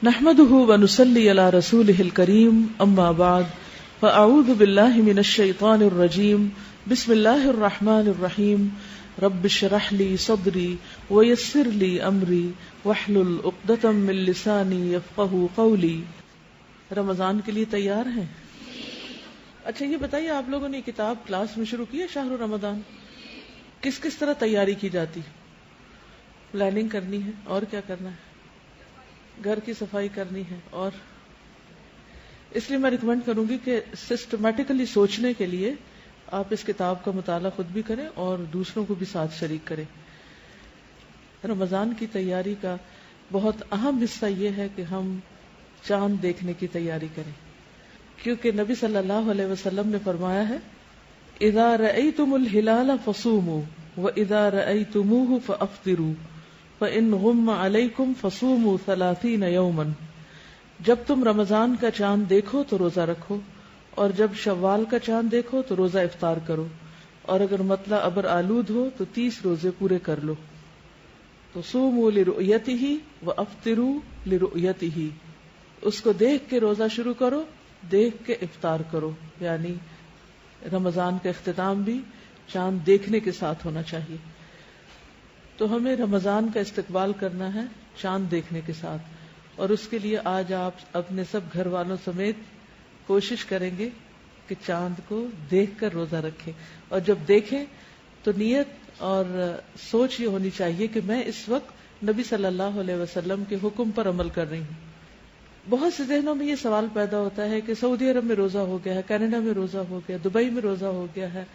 نحمده ونصلي على رسوله الكريم اما بعد فاعوذ بالله من الشيطان الرجيم بسم الله الرحمن الرحيم رب اشرح لي صدري ويسر لي امري واحلل عقدة من لساني يفقهوا قولي. رمضان کے لیے تیار ہیں؟ اچھا یہ بتائیے آپ لوگوں نے کتاب کلاس میں شروع کی ہے شہر رمضان؟ کس کس طرح تیاری کی جاتی؟ پلاننگ کرنی ہے اور کیا کرنا ہے؟ گھر کی صفائی کرنی ہے اور اس لیے میں ریکمینڈ کروں گی کہ سسٹمیٹیکلی سوچنے کے لیے آپ اس کتاب کا مطالعہ خود بھی کریں اور دوسروں کو بھی ساتھ شریک کریں. رمضان کی تیاری کا بہت اہم حصہ یہ ہے کہ ہم چاند دیکھنے کی تیاری کریں، کیونکہ نبی صلی اللہ علیہ وسلم نے فرمایا ہے اذا رأیتم الہلال فصوموا واذا رأیتموہ فافطروا فَإِنْ غُمَّ عَلَيْكُمْ فَصُومُوا 30 يَوْمًا. جب تم رمضان کا چاند دیکھو تو روزہ رکھو، اور جب شوال کا چاند دیکھو تو روزہ افطار کرو، اور اگر مطلع ابر آلود ہو تو 30 روزے پورے کر لو. تو صوموا لرؤیتہ وافطروا لرؤیتہ، اس کو دیکھ کے روزہ شروع کرو، دیکھ کے افطار کرو. یعنی رمضان کا اختتام بھی چاند دیکھنے کے ساتھ ہونا چاہیے. تو ہمیں رمضان کا استقبال کرنا ہے چاند دیکھنے کے ساتھ، اور اس کے لیے آج آپ اپنے سب گھر والوں سمیت کوشش کریں گے کہ چاند کو دیکھ کر روزہ رکھیں. اور جب دیکھیں تو نیت اور سوچ یہ ہونی چاہیے کہ میں اس وقت نبی صلی اللہ علیہ وسلم کے حکم پر عمل کر رہی ہوں. بہت سے ذہنوں میں یہ سوال پیدا ہوتا ہے کہ سعودی عرب میں روزہ ہو گیا ہے، کینیڈا میں روزہ ہو گیا، دبئی میں روزہ ہو گیا ہے،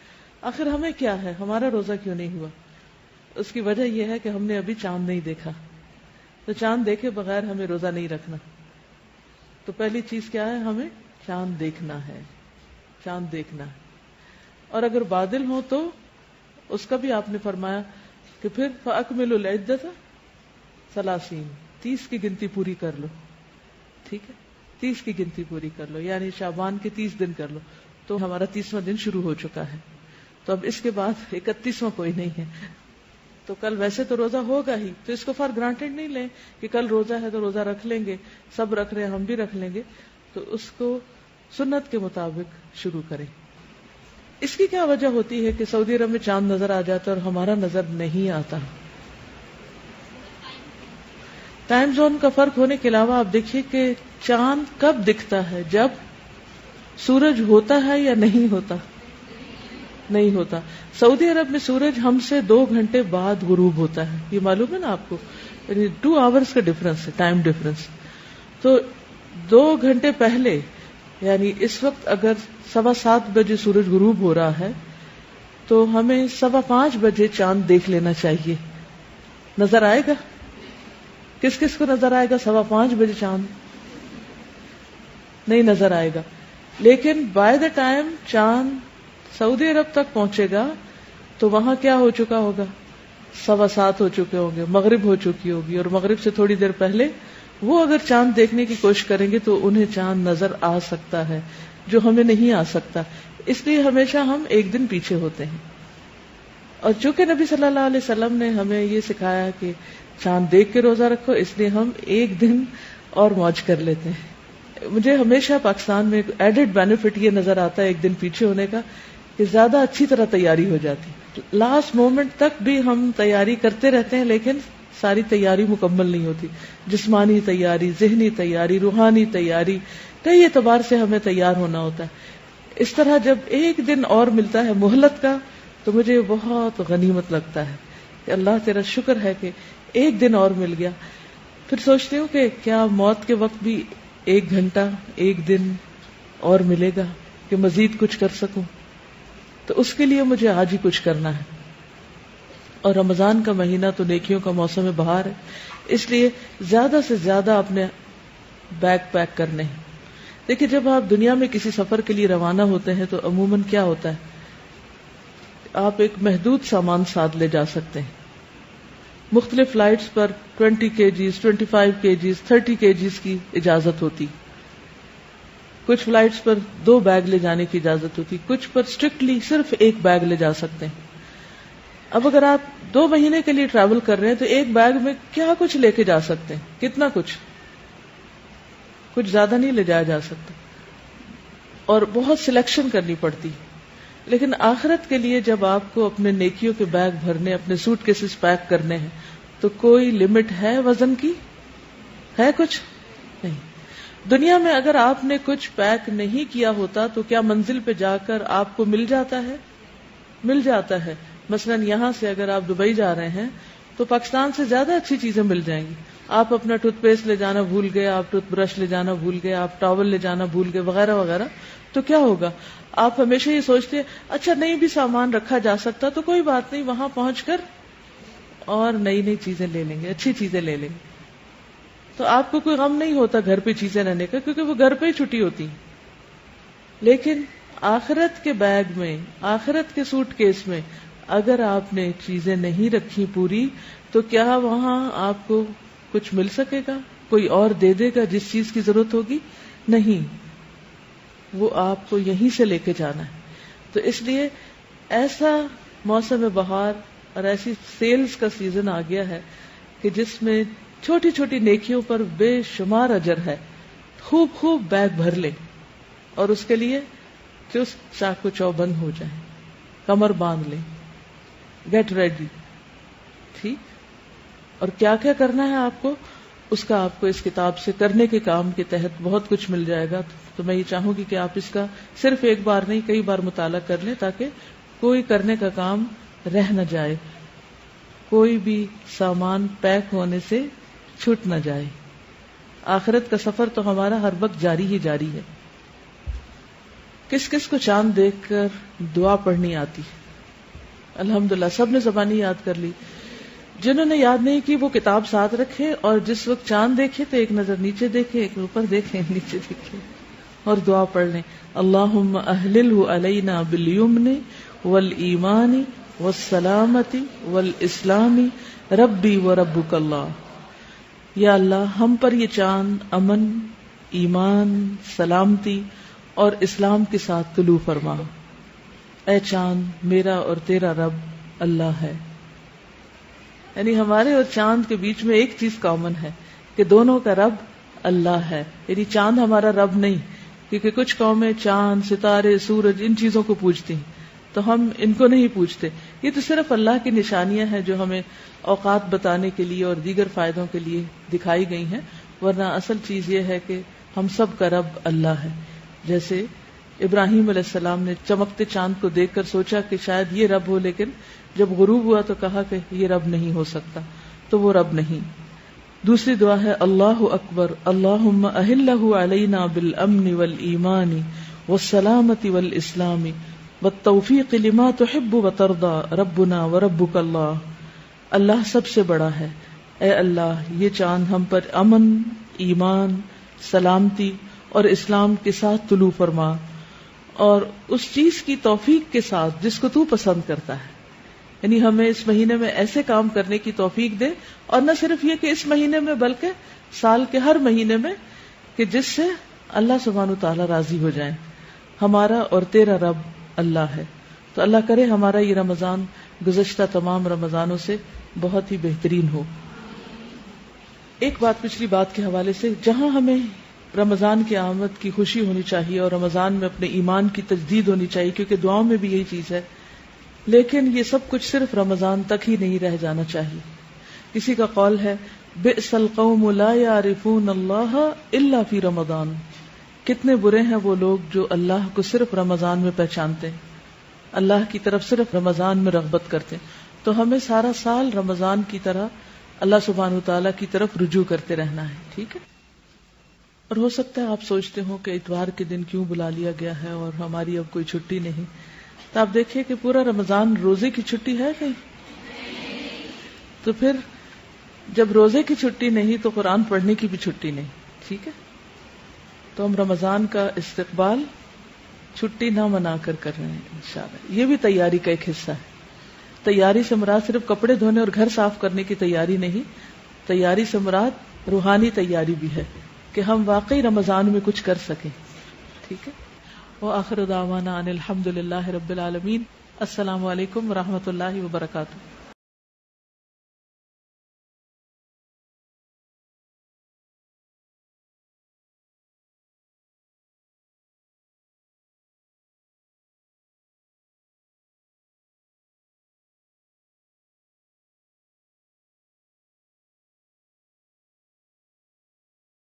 آخر ہمیں کیا ہے، ہمارا روزہ کیوں نہیں ہوا؟ اس کی وجہ یہ ہے کہ ہم نے ابھی چاند نہیں دیکھا. تو چاند دیکھے بغیر ہمیں روزہ نہیں رکھنا. تو پہلی چیز کیا ہے؟ ہمیں چاند دیکھنا ہے، چاند دیکھنا ہے. اور اگر بادل ہو تو اس کا بھی آپ نے فرمایا کہ پھر فَأَكْمِلُوا الْعِدَّةَ 30 کی گنتی پوری کر لو. ٹھیک ہے، 30 کی گنتی پوری کر لو، یعنی شعبان کے 30 دن کر لو. تو ہمارا 30واں دن شروع ہو چکا ہے. تو اب اس کے بعد 31واں کوئی نہیں ہے. تو کل ویسے تو روزہ ہوگا ہی، تو اس کو فار گرانٹیڈ نہیں لیں کہ کل روزہ ہے تو روزہ رکھ لیں گے، سب رکھ رہے ہیں ہم بھی رکھ لیں گے. تو اس کو سنت کے مطابق شروع کریں. اس کی کیا وجہ ہوتی ہے کہ سعودی عرب میں چاند نظر آ جاتا ہے اور ہمارا نظر نہیں آتا؟ ٹائم زون کا فرق ہونے کے علاوہ آپ دیکھیے کہ چاند کب دکھتا ہے؟ جب سورج ہوتا ہے یا نہیں ہوتا؟ نہیں ہوتا. سعودی عرب میں سورج ہم سے 2 گھنٹے بعد غروب ہوتا ہے. یہ معلوم ہے نا آپ کو؟ یعنی 2 آورز کا ڈفرنس ہے، ٹائم ڈفرنس. تو 2 گھنٹے پہلے، یعنی اس وقت اگر 7:15 بجے سورج غروب ہو رہا ہے تو ہمیں 5:15 بجے چاند دیکھ لینا چاہیے. نظر آئے گا؟ کس کس کو نظر آئے گا 5:15 بجے چاند؟ نہیں نظر آئے گا. لیکن بائی دا ٹائم چاند سعودی عرب تک پہنچے گا تو وہاں کیا ہو چکا ہوگا؟ 7:15 ہو چکے ہوں گے، مغرب ہو چکی ہوگی. اور مغرب سے تھوڑی دیر پہلے وہ اگر چاند دیکھنے کی کوشش کریں گے تو انہیں چاند نظر آ سکتا ہے جو ہمیں نہیں آ سکتا. اس لیے ہمیشہ ہم ایک دن پیچھے ہوتے ہیں. اور چونکہ نبی صلی اللہ علیہ وسلم نے ہمیں یہ سکھایا کہ چاند دیکھ کے روزہ رکھو، اس لیے ہم ایک دن اور موج کر لیتے ہیں. مجھے ہمیشہ پاکستان میں ایک ایڈڈ بینیفٹ یہ نظر آتا ہے ایک دن پیچھے ہونے کا، کہ زیادہ اچھی طرح تیاری ہو جاتی. لاسٹ مومنٹ تک بھی ہم تیاری کرتے رہتے ہیں لیکن ساری تیاری مکمل نہیں ہوتی. جسمانی تیاری، ذہنی تیاری، روحانی تیاری، کئی اعتبار سے ہمیں تیار ہونا ہوتا ہے. اس طرح جب ایک دن اور ملتا ہے مہلت کا تو مجھے بہت غنیمت لگتا ہے کہ اللہ تیرا شکر ہے کہ ایک دن اور مل گیا. پھر سوچتی ہوں کہ کیا موت کے وقت بھی 1 گھنٹہ 1 دن اور ملے گا کہ مزید کچھ کر سکوں؟ تو اس کے لیے مجھے آج ہی کچھ کرنا ہے. اور رمضان کا مہینہ تو نیکیوں کا موسم بہار ہے، اس لیے زیادہ سے زیادہ اپنے بیگ پیک کرنے ہیں. دیکھیں جب آپ دنیا میں کسی سفر کے لیے روانہ ہوتے ہیں تو عموماً کیا ہوتا ہے، آپ ایک محدود سامان ساتھ لے جا سکتے ہیں. مختلف فلائٹس پر 20 kgs 25 kgs 30 kgs کی اجازت ہوتی. کچھ فلائٹس پر 2 بیگ لے جانے کی اجازت ہوتی، کچھ پر اسٹرکٹلی صرف 1 بیگ لے جا سکتے ہیں. اب اگر آپ 2 مہینے کے لیے ٹریول کر رہے ہیں تو 1 بیگ میں کیا کچھ لے کے جا سکتے ہیں؟ کتنا کچھ؟ کچھ زیادہ نہیں لے جایا جا سکتا اور بہت سلیکشن کرنی پڑتی. لیکن آخرت کے لیے جب آپ کو اپنے نیکیوں کے بیگ بھرنے، اپنے سوٹ کیسز پیک کرنے ہیں، تو کوئی لمٹ ہے وزن کی؟ ہے کچھ نہیں. دنیا میں اگر آپ نے کچھ پیک نہیں کیا ہوتا تو کیا منزل پہ جا کر آپ کو مل جاتا ہے؟ مل جاتا ہے. مثلا یہاں سے اگر آپ دبئی جا رہے ہیں تو پاکستان سے زیادہ اچھی چیزیں مل جائیں گی. آپ اپنا ٹوتھ پیسٹ لے جانا بھول گئے، آپ ٹوتھ برش لے جانا بھول گئے، آپ ٹاول لے جانا بھول گئے، وغیرہ وغیرہ، تو کیا ہوگا؟ آپ ہمیشہ یہ سوچتے ہیں اچھا نہیں بھی سامان رکھا جا سکتا تو کوئی بات نہیں، وہاں پہنچ کر اور نئی نئی چیزیں لے لیں گے، اچھی چیزیں لے لیں گے. تو آپ کو کوئی غم نہیں ہوتا گھر پہ چیزیں رہنے کا، کیونکہ وہ گھر پہ ہی چھٹی ہوتی. لیکن آخرت کے بیگ میں، آخرت کے سوٹ کیس میں اگر آپ نے چیزیں نہیں رکھی پوری، تو کیا وہاں آپ کو کچھ مل سکے گا؟ کوئی اور دے دے گا جس چیز کی ضرورت ہوگی؟ نہیں، وہ آپ کو یہیں سے لے کے جانا ہے. تو اس لیے ایسا موسم بہار اور ایسی سیلز کا سیزن آ گیا ہے کہ جس میں چھوٹی چھوٹی نیکیوں پر بے شمار اجر ہے. خوب خوب بیگ بھر لے، اور اس کے لیے چست چاقو چوبند ہو جائے، کمر باندھ لے، گیٹ ریڈی. ٹھیک. اور کیا کیا کرنا ہے آپ کو، اس کا آپ کو اس کتاب سے کرنے کے کام کے تحت بہت کچھ مل جائے گا. تو میں یہ چاہوں گی کہ آپ اس کا صرف ایک بار نہیں کئی بار مطالعہ کر لیں، تاکہ کوئی کرنے کا کام رہ نہ جائے، کوئی بھی سامان پیک ہونے سے چھوٹ نہ جائے. آخرت کا سفر تو ہمارا ہر وقت جاری ہی جاری ہے. کس کس کو چاند دیکھ کر دعا پڑھنی آتی؟ الحمدللہ سب نے زبانی یاد کر لی. جنہوں نے یاد نہیں کی وہ کتاب ساتھ رکھے، اور جس وقت چاند دیکھے تو ایک نظر نیچے دیکھے، ایک اوپر دیکھے، نیچے دیکھے، اور دعا پڑھ لیں. اللہم اہللہ علینا بالیمن والایمان والسلامت والاسلام ربی وربک اللہ. یا اللہ ہم پر یہ چاند امن، ایمان، سلامتی اور اسلام کے ساتھ طلوع فرما. اے چاند میرا اور تیرا رب اللہ ہے. یعنی ہمارے اور چاند کے بیچ میں ایک چیز کامن ہے کہ دونوں کا رب اللہ ہے. یعنی چاند ہمارا رب نہیں، کیونکہ کچھ قومیں چاند، ستارے، سورج ان چیزوں کو پوجتی ہیں، تو ہم ان کو نہیں پوجتے. یہ تو صرف اللہ کی نشانیاں ہیں جو ہمیں اوقات بتانے کے لیے اور دیگر فائدوں کے لیے دکھائی گئی ہیں، ورنہ اصل چیز یہ ہے کہ ہم سب کا رب اللہ ہے. جیسے ابراہیم علیہ السلام نے چمکتے چاند کو دیکھ کر سوچا کہ شاید یہ رب ہو، لیکن جب غروب ہوا تو کہا کہ یہ رب نہیں ہو سکتا، تو وہ رب نہیں. دوسری دعا ہے اللہ اکبر اللہم اہلہ علینا بالامن والایمان والسلامت والاسلام والتوفیق لما تحب وترضى ربنا وربک اللہ. اللہ سب سے بڑا ہے. اے اللہ یہ چاند ہم پر امن، ایمان، سلامتی اور اسلام کے ساتھ طلوع فرما، اور اس چیز کی توفیق کے ساتھ جس کو تو پسند کرتا ہے. یعنی ہمیں اس مہینے میں ایسے کام کرنے کی توفیق دے، اور نہ صرف یہ کہ اس مہینے میں بلکہ سال کے ہر مہینے میں، کہ جس سے اللہ سبحانہ وتعالی راضی ہو جائیں. ہمارا اور تیرا رب اللہ ہے. تو اللہ کرے ہمارا یہ رمضان گزشتہ تمام رمضانوں سے بہت ہی بہترین ہو. ایک بات پچھلی بات کے حوالے سے، جہاں ہمیں رمضان کی آمد کی خوشی ہونی چاہیے اور رمضان میں اپنے ایمان کی تجدید ہونی چاہیے، کیونکہ دعاؤں میں بھی یہی چیز ہے، لیکن یہ سب کچھ صرف رمضان تک ہی نہیں رہ جانا چاہیے. کسی کا قول ہے بئس القوم لا یعرفون اللہ الا فی رمضان. کتنے برے ہیں وہ لوگ جو اللہ کو صرف رمضان میں پہچانتے ہیں، اللہ کی طرف صرف رمضان میں رغبت کرتے ہیں. تو ہمیں سارا سال رمضان کی طرح اللہ سبحانہ وتعالیٰ کی طرف رجوع کرتے رہنا ہے. ٹھیک ہے. اور ہو سکتا ہے آپ سوچتے ہو کہ اتوار کے دن کیوں بلا لیا گیا ہے اور ہماری اب کوئی چھٹی نہیں. تو آپ دیکھیے کہ پورا رمضان روزے کی چھٹی ہے کہیں؟ تو پھر جب روزے کی چھٹی نہیں تو قرآن پڑھنے کی بھی چھٹی نہیں. ٹھیک ہے. تو ہم رمضان کا استقبال چھٹی نہ منا کر رہے ہیں انشاءاللہ. یہ بھی تیاری کا ایک حصہ ہے. تیاری سے مراد صرف کپڑے دھونے اور گھر صاف کرنے کی تیاری نہیں، تیاری سے مراد روحانی تیاری بھی ہے کہ ہم واقعی رمضان میں کچھ کر سکیں. ٹھیک ہے. وآخر دعوانا ان الحمد للہ رب العالمین. السلام علیکم ورحمۃ اللہ وبرکاتہ.